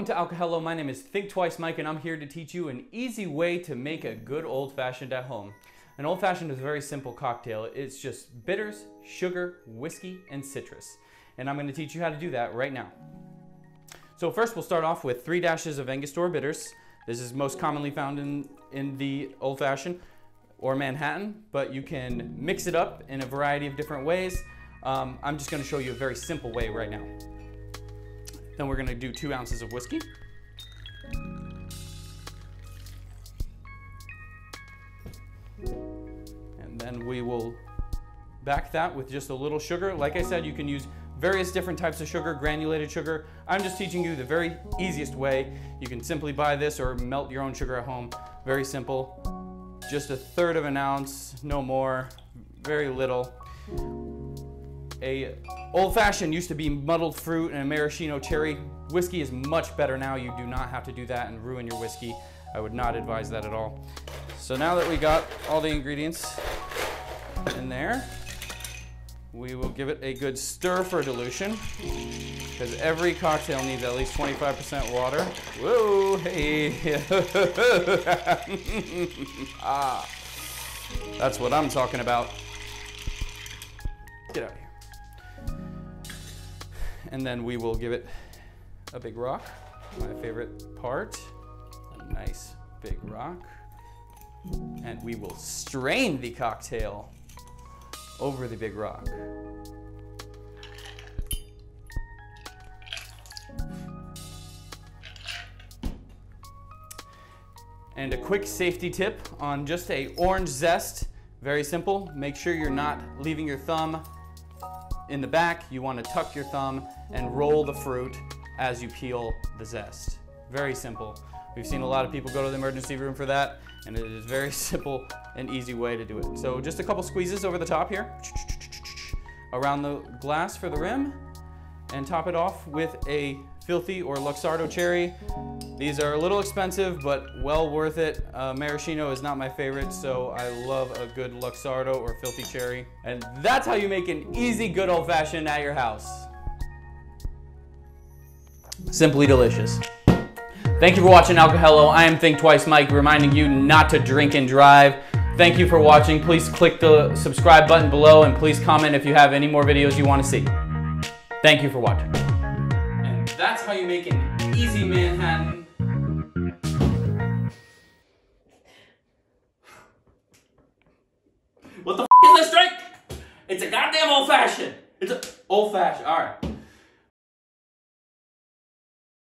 Welcome to ALCOHELLO. My name is Think Twice Mike, and I'm here to teach you an easy way to make a good old-fashioned at home. An old-fashioned is a very simple cocktail. It's just bitters, sugar, whiskey, and citrus. And I'm going to teach you how to do that right now. So first we'll start off with 3 dashes of Angostura bitters. This is most commonly found in the old-fashioned or Manhattan, but you can mix it up in a variety of different ways. I'm just going to show you a very simple way right now. Then we're going to do 2 ounces of whiskey. And then we will back that with just a little sugar. Like I said, you can use various different types of sugar, granulated sugar. I'm just teaching you the very easiest way. You can simply buy this or melt your own sugar at home. Very simple. Just 1/3 of an ounce, no more, very little. A old-fashioned used to be muddled fruit and a maraschino cherry. Whiskey is much better now. You do not have to do that and ruin your whiskey. I would not advise that at all. So now that we got all the ingredients in there, we will give it a good stir for dilution, because every cocktail needs at least 25% water. Whoa, hey. Ah, that's what I'm talking about. Get out of here. And then we will give it a big rock, my favorite part. A nice big rock. And we will strain the cocktail over the big rock. And a quick safety tip on just a orange zest. Very simple. Make sure you're not leaving your thumb in the back. You want to tuck your thumb and roll the fruit as you peel the zest. Very simple. We've seen a lot of people go to the emergency room for that, and it is very simple and easy way to do it. So just a couple squeezes over the top here, around the glass for the rim, and top it off with a filthy or Luxardo cherry. These are a little expensive, but well worth it. Maraschino is not my favorite, so I love a good Luxardo or filthy cherry. And that's how you make an easy, good old-fashioned at your house. Simply delicious. Thank you for watching ALCOHELLO. I am Think Twice Mike, reminding you not to drink and drive. Thank you for watching. Please click the subscribe button below, and please comment if you have any more videos you want to see. Thank you for watching. And that's how you make an easy Manhattan. What the f is this drink? It's a goddamn old-fashioned. It's a old-fashioned. All right.